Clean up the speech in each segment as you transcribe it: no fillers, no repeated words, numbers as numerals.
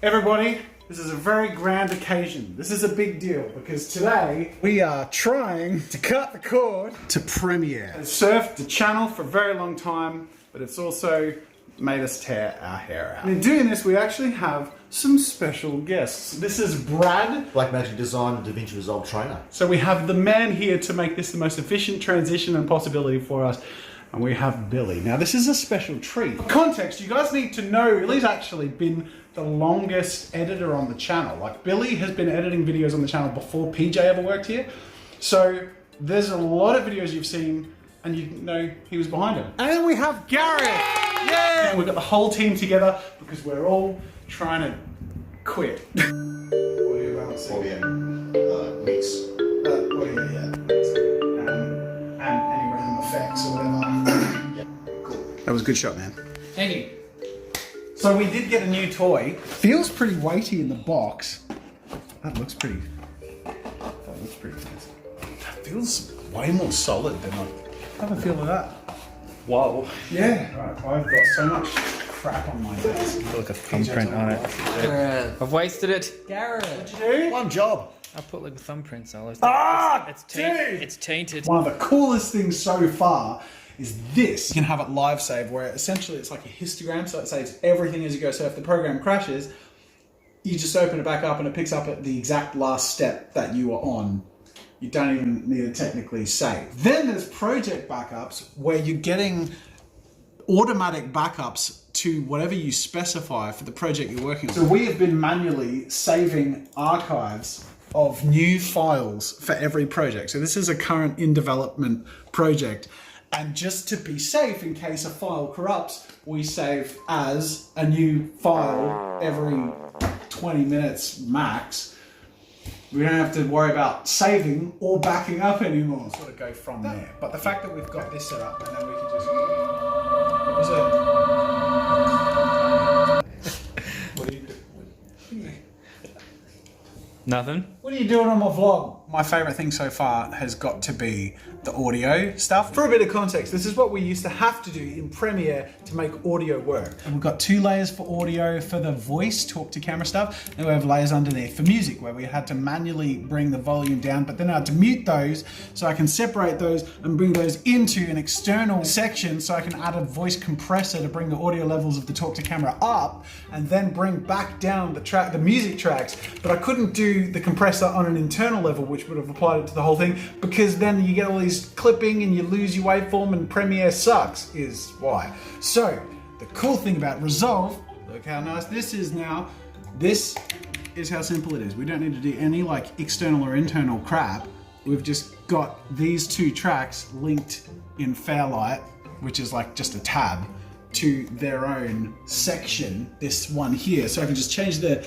Everybody, this is a very grand occasion. This is a big deal because today we are trying to cut the cord to Premiere. It's surfed the channel for a very long time, but it's also made us tear our hair out. In doing this, we actually have some special guests. This is Brad. Blackmagic Design DaVinci Resolve trainer. So we have the man here to make this the most efficient transition and possibility for us. And we have Billy. Now this is a special treat. For context, you guys need to know Billy's actually been the longest editor on the channel. Like Billy has been editing videos on the channel before PJ ever worked here. So there's a lot of videos you've seen and you know he was behind them. And then we have Gareth. Yeah! And we've got the whole team together because we're all trying to quit. Audio balancing. Audio mix. Audio, yeah. And any random effects or whatever. Yep. Cool. That was a good shot, man. Thank you. So we did get a new toy. Feels pretty weighty in the box. That looks pretty fancy. That feels way more solid than I have a feel of that. Whoa. Yeah. Right, I've got so much crap on my desk. Like a thumbprint on it. I've wasted it. Garrett. What'd you do? One job. I put like a thumbprint on it. Dude! It's tainted. One of the coolest things so far is this. You can have it live save where essentially it's like a histogram, so it saves everything as you go. So if the program crashes, you just open it back up and it picks up at the exact last step that you were on. You don't even need to technically save. Then there's project backups where you're getting automatic backups to whatever you specify for the project you're working on. So we have been manually saving archives of new files for every project. So this is a current in development project. And just to be safe, in case a file corrupts, we save as a new file every 20 minutes max. We don't have to worry about saving or backing up anymore. Sort of go from there. But the fact that we've got this set up and then we can just... What was it? What are you doing? Nothing. What are you doing on my vlog? My favourite thing so far has got to be the audio stuff. For a bit of context, this is what we used to have to do in Premiere to make audio work. And we've got 2 layers for audio for the voice, talk to camera stuff, and we have layers underneath for music where we had to manually bring the volume down, but then I had to mute those so I can separate those and bring those into an external section so I can add a voice compressor to bring the audio levels of the talk to camera up and then bring back down the music tracks. But I couldn't do the compressor on an internal level, which would have applied it to the whole thing, because then you get all these clipping and you lose your waveform and Premiere sucks, is why. So the cool thing about Resolve, look how nice this is now. This is how simple it is. We don't need to do any like external or internal crap. We've just got these 2 tracks linked in Fairlight, which is like just a tab, to their own section, this one here. So I can just change the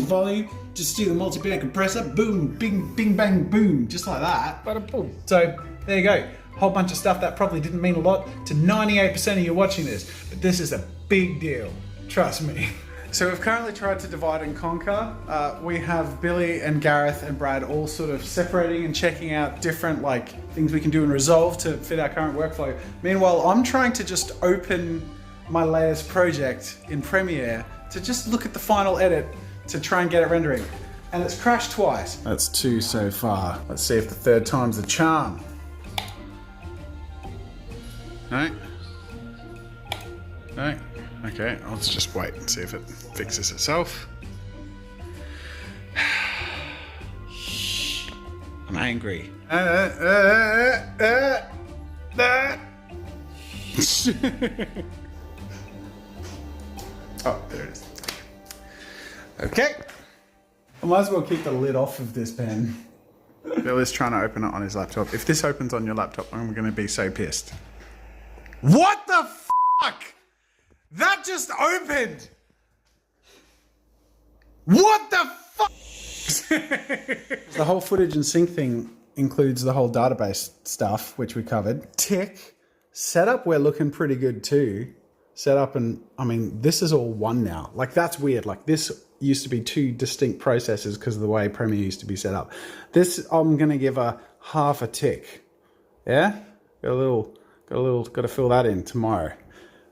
volume, just do the multi-band compressor, boom, bing, bing, bang, boom, just like that. Bada boom. So there you go. Whole bunch of stuff that probably didn't mean a lot to 98% of you watching this, but this is a big deal, trust me. So we've currently tried to divide and conquer. We have Billy and Gareth and Brad all sort of separating and checking out different like things we can do in Resolve to fit our current workflow. Meanwhile, I'm trying to just open my latest project in Premiere to just look at the final edit to try and get it rendering. And it's crashed twice. That's 2 so far. Let's see if the 3rd time's the charm. No? No? Okay, let's just wait and see if it fixes itself. I'm angry. Oh, there it is. Okay. I might as well keep the lid off of this pen. Billy's trying to open it on his laptop. If this opens on your laptop, I'm going to be so pissed. What the fuck? That just opened! What the fuck? The whole footage and sync thing includes the whole database stuff, which we covered. Tick. Setup, we're looking pretty good too. Setup and, I mean, this is all one now. Like, that's weird. Like, this used to be 2 distinct processes because of the way Premiere used to be set up. This, I'm going to give a half a tick. Yeah? Got to fill that in tomorrow.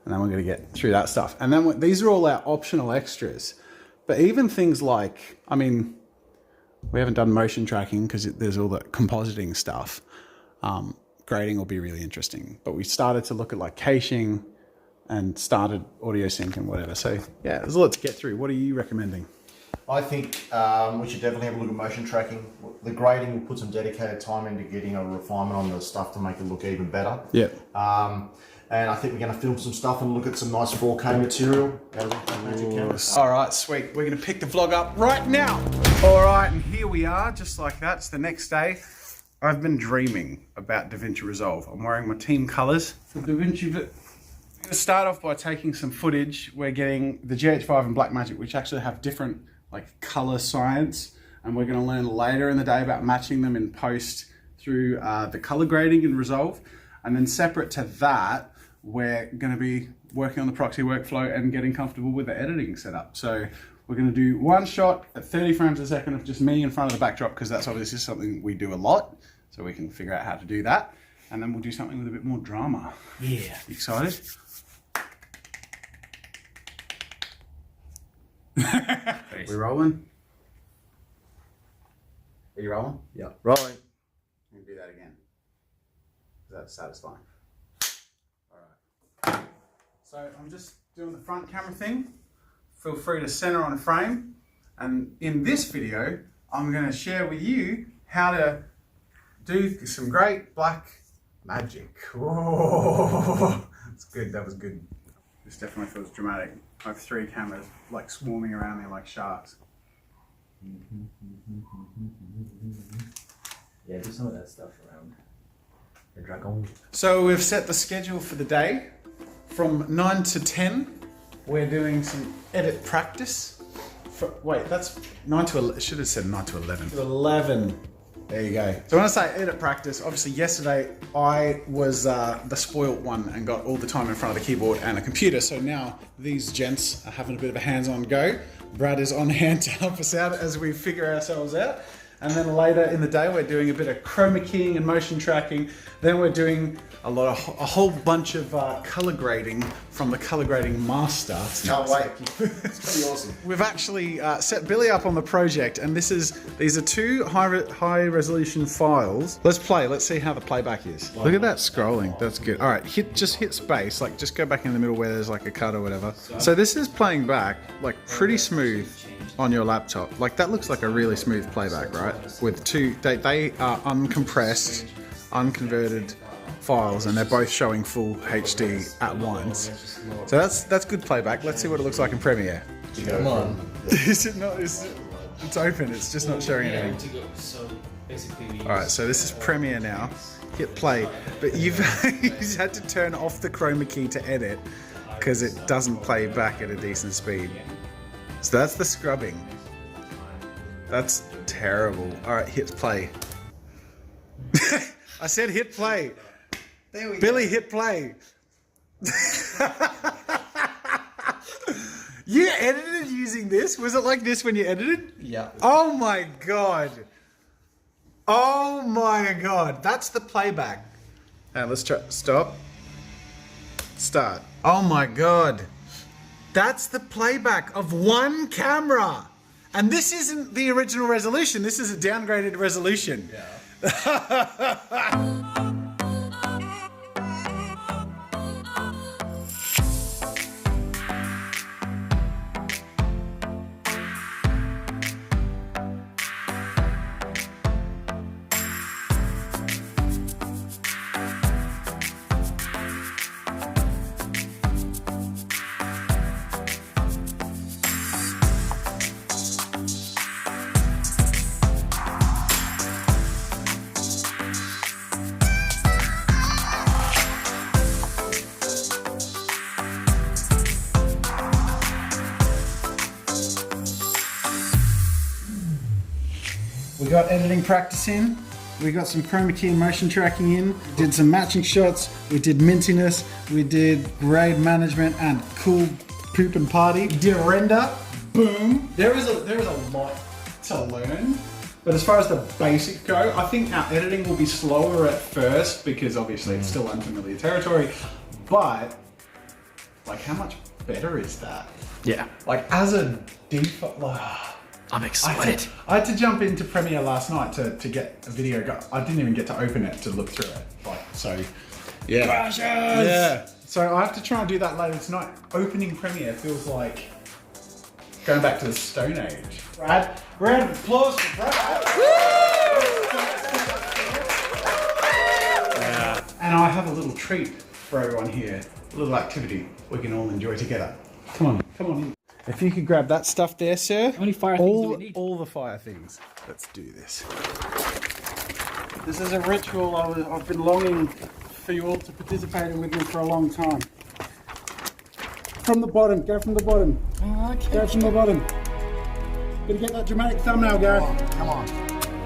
And then we're going to get through that stuff. And then these are all our optional extras. But even things like, I mean, we haven't done motion tracking because there's all the compositing stuff. Grading will be really interesting. But we started to look at like caching and started audio sync and whatever. So yeah, there's a lot to get through. What are you recommending? I think we should definitely have a look at motion tracking. The grading will put some dedicated time into getting a refinement on the stuff to make it look even better. Yeah. And I think we're going to film some stuff and look at some nice 4K material. All right, sweet. We're going to pick the vlog up right now. All right, and here we are, just like that. It's the next day. I've been dreaming about DaVinci Resolve. I'm wearing my team colors for DaVinci. I'm going to start off by taking some footage. We're getting the GH5 and Blackmagic, which actually have different like color science, and we're going to learn later in the day about matching them in post through the color grading in Resolve. And then separate to that, we're going to be working on the proxy workflow and getting comfortable with the editing setup. So we're going to do one shot at 30 frames a second of just me in front of the backdrop, because that's obviously something we do a lot, so we can figure out how to do that. And then we'll do something with a bit more drama. Yeah. Excited? We rolling? Are you rolling? Yeah, rolling. Let me do that again. Is that satisfying? All right. So I'm just doing the front camera thing. Feel free to center on frame. And in this video, I'm going to share with you how to do some great black magic. Oh, that's good. That was good. This definitely feels dramatic. I have 3 cameras like swarming around me like sharks. Yeah, do some of that stuff around the dragon. So we've set the schedule for the day. From 9 to 10, we're doing some edit practice. Wait, that's 9 to 11. Should have said 9 to 11. To 11. There you go. So when I say edit practice, obviously yesterday I was the spoilt one and got all the time in front of the keyboard and a computer. So now these gents are having a bit of a hands-on go. Brad is on hand to help us out as we figure ourselves out. And then later in the day, we're doing a bit of chroma keying and motion tracking. Then we're doing a whole bunch of color grading from the color grading master. Can't wait. It's pretty awesome. We've actually set Billy up on the project, and these are 2 high resolution files. Let's play. Let's see how the playback is. Look at that scrolling. That's good. All right, just hit space. Like, just go back in the middle where there's like a cut or whatever. So this is playing back like pretty smooth on your laptop. Like, that looks like a really smooth playback, right? With they are uncompressed, unconverted files, and they're both showing full HD at once. So that's good playback. Let's see what it looks like in Premiere. Come on. Is it not? It's open. It's just not showing anything. All right. So this is Premiere now. Hit play. But you've had to turn off the chroma key to edit because it doesn't play back at a decent speed. So that's the scrubbing. That's terrible. All right. Hit play. I said hit play. There we Billy, go. Hit play. You edited using this? Was it like this when you edited? Yeah. Oh my god. Oh my god. That's the playback. And let's try. Stop. Start. Oh my god. That's the playback of one camera. And this isn't the original resolution. This is a downgraded resolution. Yeah. We got editing practice in, we got some chroma key and motion tracking in, did some matching shots, we did mintiness, we did grade management and cool poop and party. We did a render, boom. There is a lot to learn, but as far as the basics go, I think our editing will be slower at first because obviously it's still unfamiliar territory, but like how much better is that? Yeah. Like as a default, I'm excited. I had to jump into Premiere last night to get a video. I didn't even get to open it to look through it. Yeah. Crashes! Yeah. So I have to try and do that later tonight. Opening Premiere feels like going back to the Stone Age. Brad, round of applause for Brad. Yeah. And I have a little treat for everyone here. A little activity we can all enjoy together. Come on. If you could grab that stuff there, sir. How many fire things do we need? All the fire things. Let's do this. This is a ritual I've been longing for you all to participate in with me for a long time. From the bottom, go from the bottom. Okay. Go from the bottom. Gotta get that dramatic thumbnail going. Come on.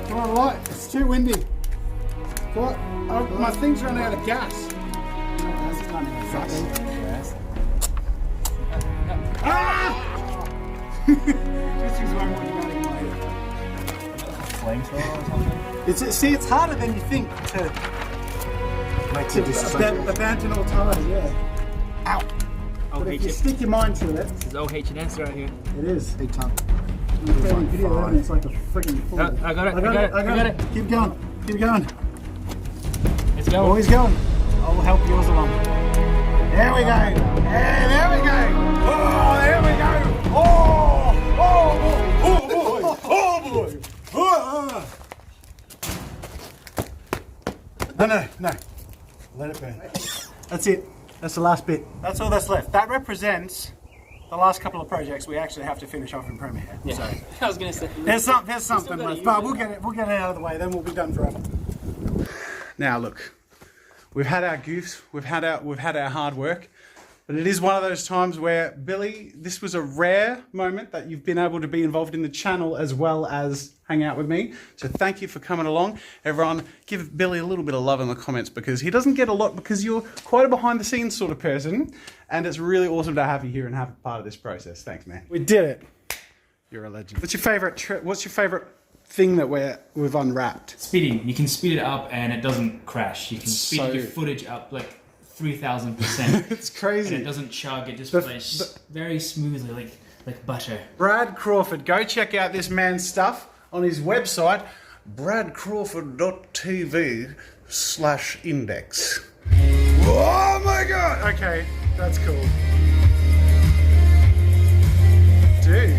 Come on, light. It's too windy. What? Oh, my thing's running out of gas. This is way more dramatic in my head. Flamethrower or something? See, it's harder than you think to abandon all time, yeah. Ow! But if you stick your mind to it, This is OH&S right here. it is. Big ton. Video, isn't it? It's like a friggin' fool. I got it. Keep going. Let's go. Always going. I'll help yours along. There we go. Yeah, there we go. Oh, there we go. No. Let it burn. That's it. That's the last bit. That's all that's left. That represents the last couple of projects we actually have to finish off in Premiere. Yeah. So I was gonna say. there's something left, but we'll get it out of the way. Then we'll be done forever. Now look, we've had our goofs, we've had our hard work, but it is one of those times where, Billy, this was a rare moment that you've been able to be involved in the channel as well as hang out with me. So thank you for coming along. Everyone, give Billy a little bit of love in the comments because he doesn't get a lot because you're quite a behind the scenes sort of person, and it's really awesome to have you here and have a part of this process. Thanks, man. We did it. You're a legend. What's your favorite thing that we've unwrapped? Speeding. You can speed it up and it doesn't crash. You can speed So- your footage up like 3,000%. It's crazy. And it doesn't chug. It just The- plays very smoothly, like butter. Brad Crawford, go check out this man's stuff on his website, bradcrawford.tv/index. Oh my god! Okay, that's cool. Dude,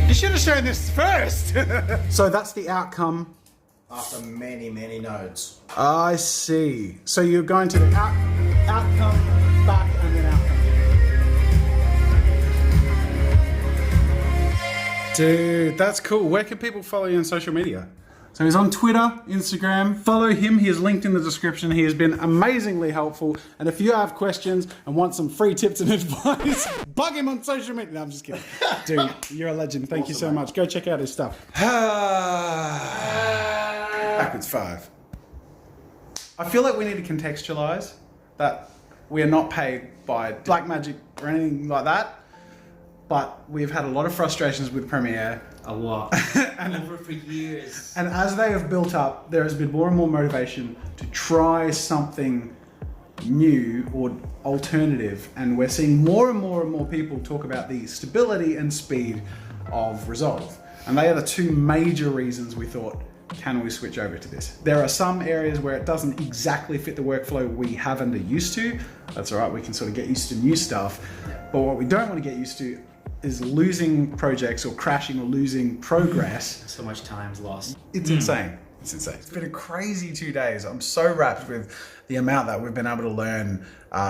you should have shown this first. So that's the outcome. After many nodes. I see. So you're going to the outcome, back, and then outcome. Dude, that's cool. Where can people follow you on social media? So he's on Twitter, Instagram. Follow him. He is linked in the description. He has been amazingly helpful. And if you have questions and want some free tips and advice, bug him on social media. No, I'm just kidding. Dude, you're a legend. Thank you so much. Go check out his stuff. Backwards 5. I feel like we need to contextualize that we are not paid by Black Magic or anything like that. But we've had a lot of frustrations with Premiere. A lot. Over for years. And as they have built up, there has been more and more motivation to try something new or alternative. And we're seeing more and more people talk about the stability and speed of Resolve. And they are the two major reasons we thought, can we switch over to this? There are some areas where it doesn't exactly fit the workflow we have and are used to. That's all right, we can sort of get used to new stuff. But what we don't want to get used to is losing projects or crashing or losing progress. So much time's lost. It's insane. It's insane. It's been a crazy 2 days. I'm so wrapped with the amount that we've been able to learn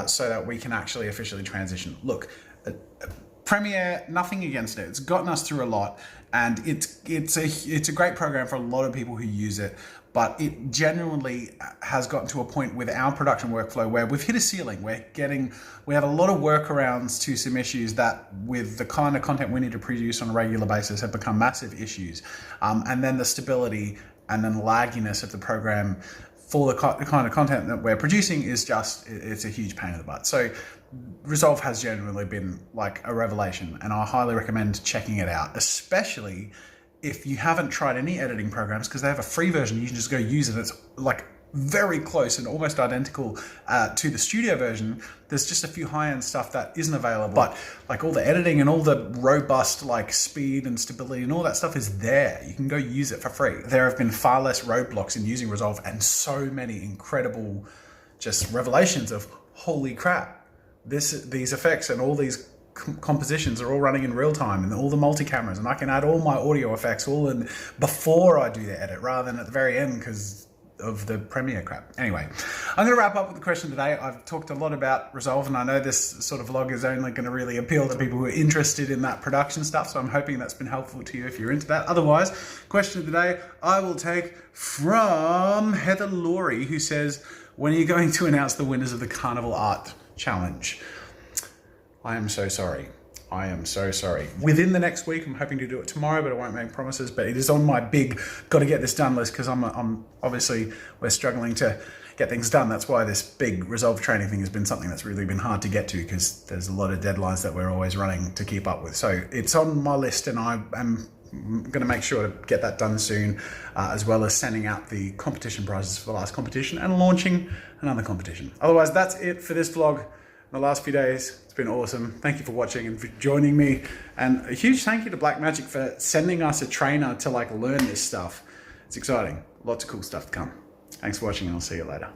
so that we can actually officially transition. Look, Premiere, nothing against it. It's gotten us through a lot, and it's a great program for a lot of people who use it. But it genuinely has gotten to a point with our production workflow where we've hit a ceiling. We have a lot of workarounds to some issues that, with the kind of content we need to produce on a regular basis, have become massive issues. And then the stability and then the lagginess of the program for the kind of content that we're producing is just, it's a huge pain in the butt. So Resolve has genuinely been like a revelation, and I highly recommend checking it out, especially if you haven't tried any editing programs, because they have a free version. You can just go use it. It's like very close and almost identical to the studio version. There's just a few high-end stuff that isn't available, but like all the editing and all the robust like speed and stability and all that stuff is there. You can go use it for free. There have been far less roadblocks in using Resolve, and so many incredible just revelations of holy crap, these effects and all these compositions are all running in real time, and all the multi-cameras, and I can add all my audio effects all in before I do the edit rather than at the very end because of the Premiere crap. Anyway, I'm going to wrap up with the question today. I've talked a lot about Resolve, and I know this sort of vlog is only going to really appeal to people who are interested in that production stuff, so I'm hoping that's been helpful to you if you're into that. Otherwise, question of the day I will take from Heather Laurie, who says, when are you going to announce the winners of the Carnival Art Challenge? I am so sorry. I am so sorry. Within the next week, I'm hoping to do it tomorrow, but I won't make promises. But it is on my big got to get this done list, because I'm obviously we're struggling to get things done. That's why this big Resolve training thing has been something that's really been hard to get to, because there's a lot of deadlines that we're always running to keep up with. So it's on my list, and I am going to make sure to get that done soon, as well as sending out the competition prizes for the last competition and launching another competition. Otherwise, that's it for this vlog. The last few days, it's been awesome. Thank you for watching and for joining me, and a huge thank you to Blackmagic for sending us a trainer to like learn this stuff. It's exciting. Lots of cool stuff to come. Thanks for watching, and I'll see you later.